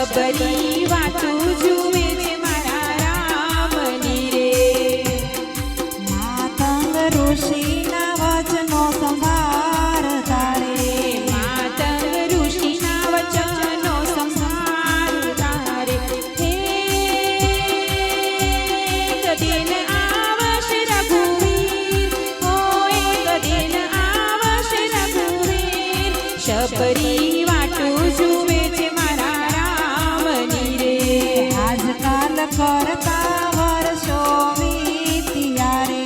શબરી વાટું જુએ છે મારા રામની રે માતંગ ઋષિના વચનો સંભાળતા રે માતંગ ઋષિના વચનો સંભાળતા રે હે કદીન આવશે રઘુવીર હો એક દિન આવશે રઘુવીર શબરી વાટું જુએ છે મારા રામની રે આજકાલ કરતા વર્ષો વીત્યા રે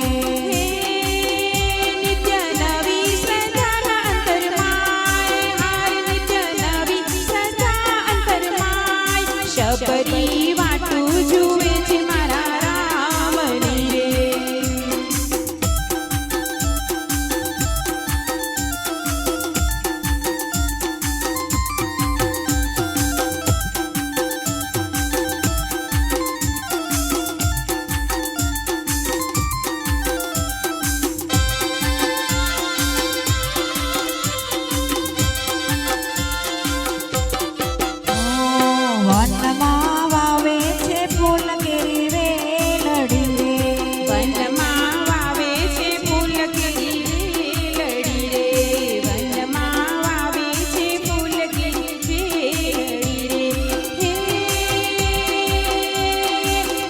નિત્ય નવી શ્રદ્ધાના અંતરમાય હાય નિત્ય નવી શ્રદ્ધા અંતરમાય શબરી વાટું જુએ છે મારા રામની રે વનમાં વાવે છે ફૂલ કેરી વેલડી રે વનમાં વાવે છે ફૂલ કેરી વેલડી રે વનમાં વાવે છે ફૂલ કેરી વેલડી રે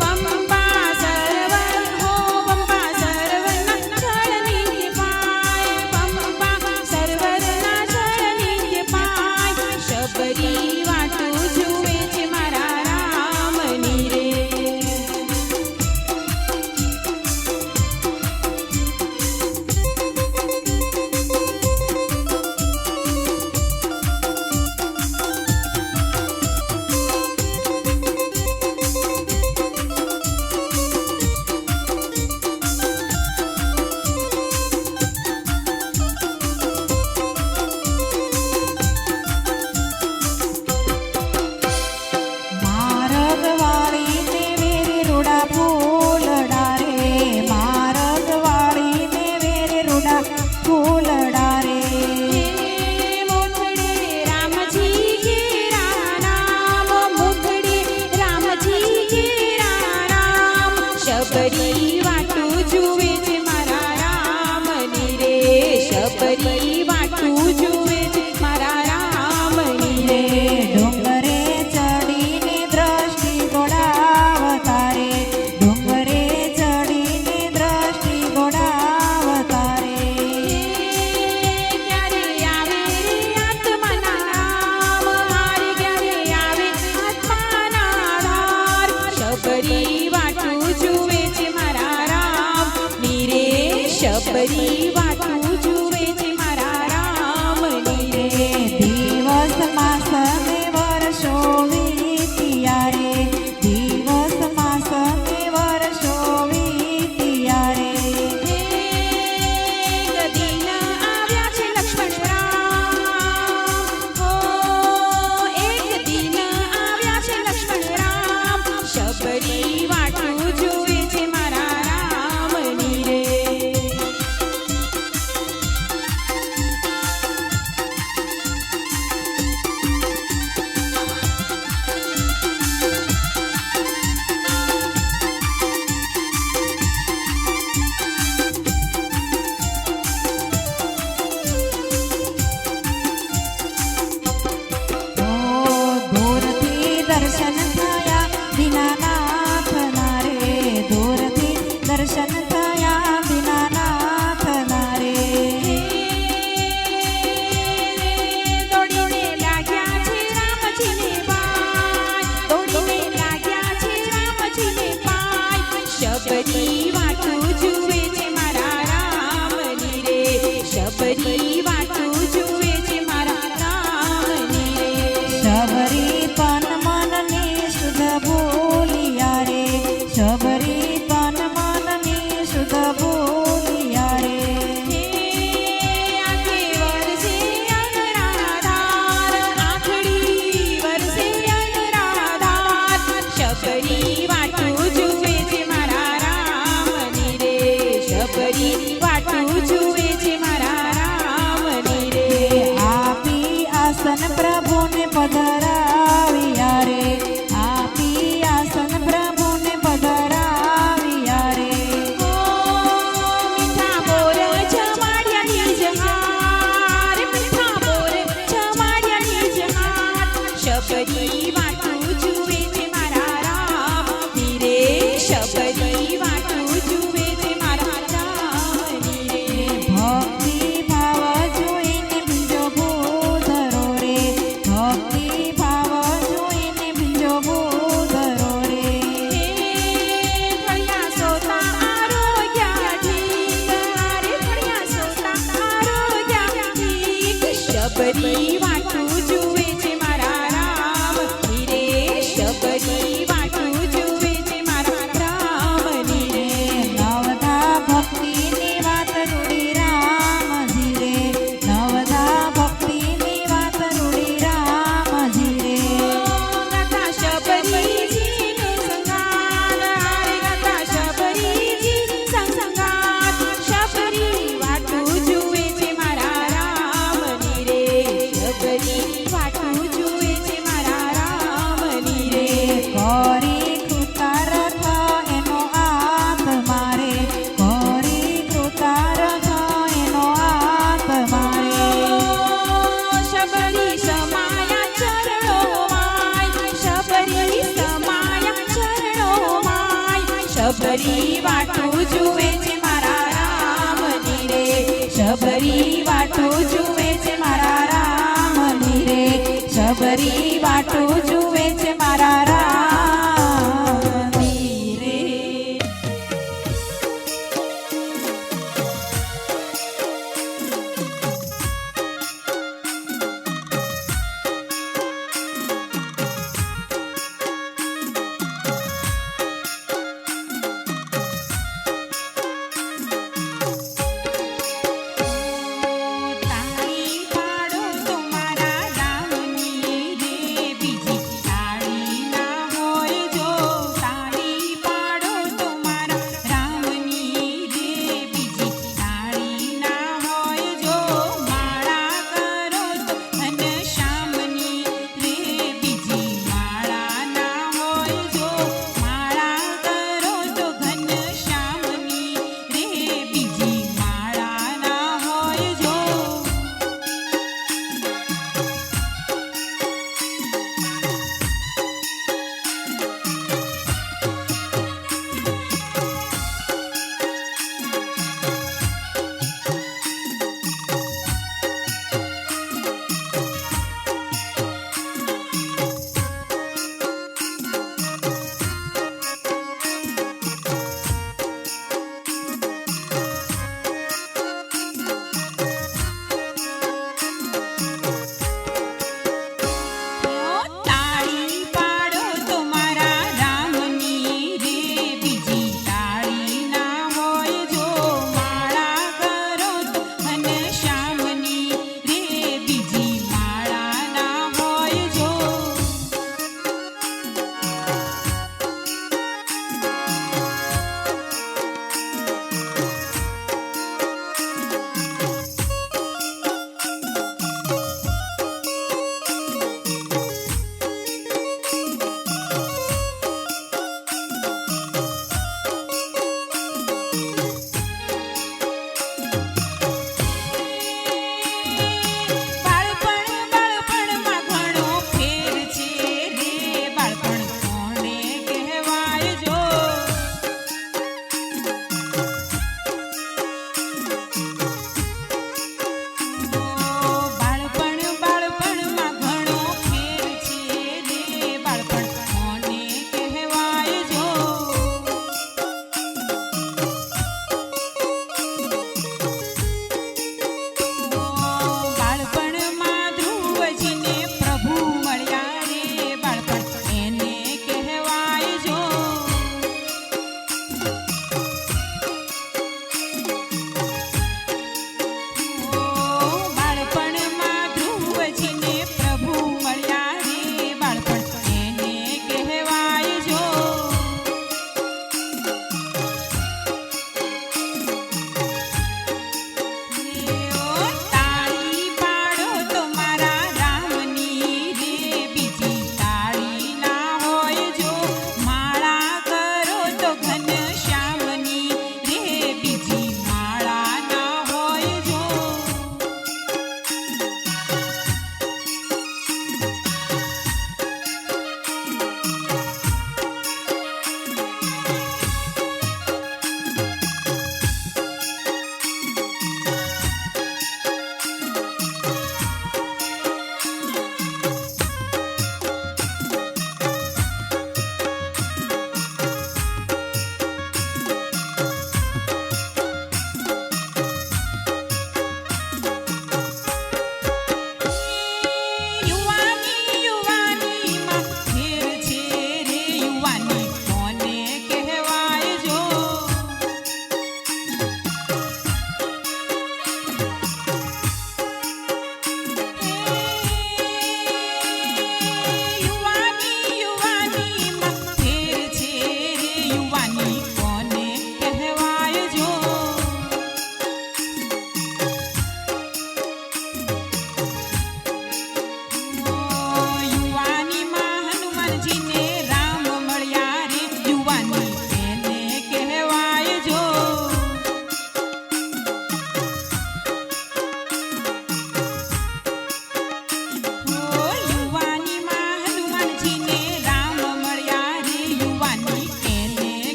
પંપા સરોવર હો પંપા સરોવરના જળની પાય પંપા સરોવરના જળની પાય શબરી વાટું જુએ છે મારા રામની રે મારગ વાળીને વેરે રૂડા ફૂલડા રે મારગ વાળીને વેરે રૂડા ફૂલડા રે મોકળે રામજી ઘેરા નામ મોકળે રામજી ઘેરા નામ શબરી વાટું જુએ છે મારા રામની રે શબરી વાટું જુએ છે મારા રામની રે ડુંગરે ચડીને દ્રષ્ટિ ગોળાવતા રે ડુંગરે ચડીને દ્રષ્ટિ ગોળાવતા રે ક્યારે આવે રે આત્માના રામ હારે ક્યારે આવે આત્માના ધાર શબરી વાટું જુએ છે મારા રામની રે શબરી વાટું જુએ છે મારા રામની રે દિવસ માસ ને વર્ષો વીત્યા રે દિવસ માસ ને વર્ષો વીત્યા રે એક દિન આવ્યા છે લક્ષ્મણ રામ હો એક દિન આવ્યા છે લક્ષ્મણ રામ શબરી વાટું જુએ છે મારા રામની રે દૂરથી દર્શન થયા દીનાનાથના રે દૂરથી દર્શન થયા દીનાનાથના રે દોડીને લાગ્યા છે રામજીને પાય દોડીને લાગ્યા છે રામજીને પાય શબરી વાટું જુએ છે મારા રામની રે શબરી વાટું જુએ છે મારા રામની રે શબરી તન મનને શુદ્ધ ભૂલિયા રે શબરી તન મનને શુદ્ધ ભૂલિયા રે આંખે વરસે અનરાધાર આંખડી વરસે અનરાધાર શબરી વાટું જુએ છે મારા રામની રે શબરી વાટું જુએ છે મારા રામની રે આપી આસન પ્રભુને પધરાવ્યા રે શબરી વાટું જુએ છે મારા રામ રે શબરી વાટું જુએ છે મારા રામ રે ભક્તિ ભાવ જોઈને બીજો ભૂધરો રે ભક્તિ ભાવ જોઈને બીજો ભૂધરો રે ફળિયા સોતા આરોગ્યા ઠીક રે ફળિયા સોતા આરોગ્યા ઠીક શબરી વાટું જુએ છે મારા રામ રે શબરી વાટું જુએ છે મારા રામ રે નવધા ભક્તિની વાત રૂડી રામજી રે નવધા ભક્તિની વાત રૂડી રામજી રે ગાતા શબરીજીનું સંગાન હારે ગાતા શબરીજી સંગાત શબરી વાટું જુએ છે મારા રામ રે શબરી વાટું જુએ છે મારા રામ રે કરી કૃતાર્થ એનો હાથ મારે કરી કૃતાર્થ એનો હાથ મારે શબરી સમાયા ચરણોમાં શબરી સમાયા ચરણોમાં શબરી વાટું જુએ છે મારા રામ રે શબરી વાટું જુએ છે મારા રામ રે શબરી વાટું જુએ છે મારા રામ રે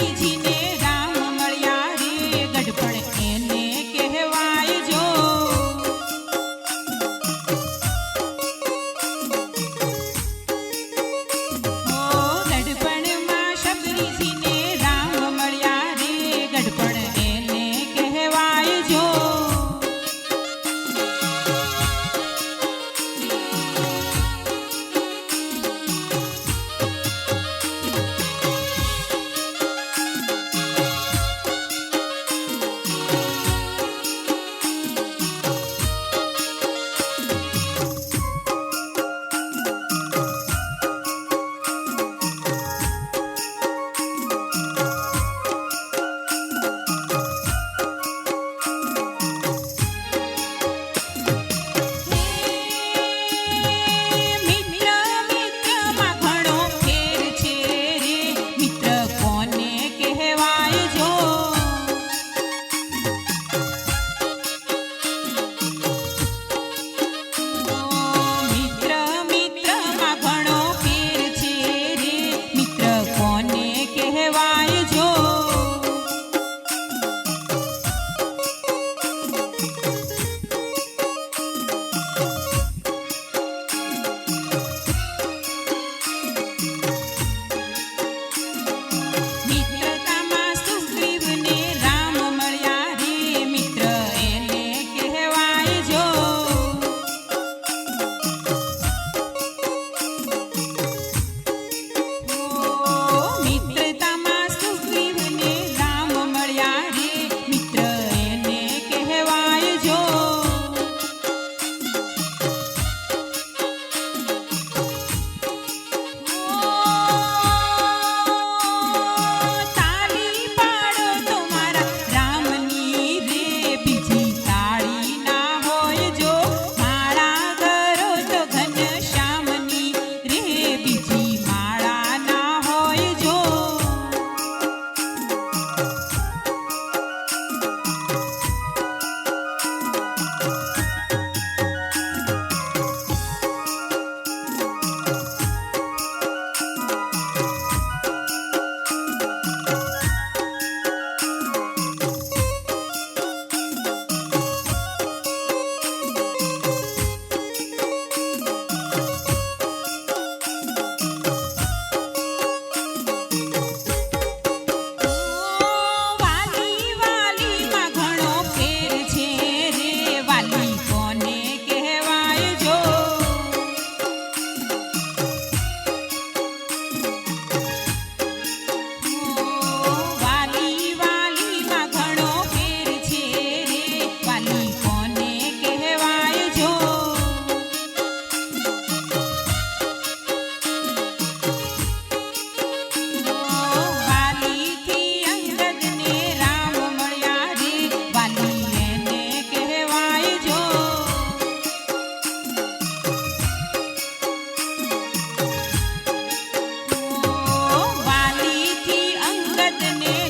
શબરીજીને રામ મળ્યા રે ગઢપણ એને કહેવાય જો ગઢપણમાં શબરીજીને રામ મળ્યા રે ગઢપણ એને કહેવાય જો અંગદને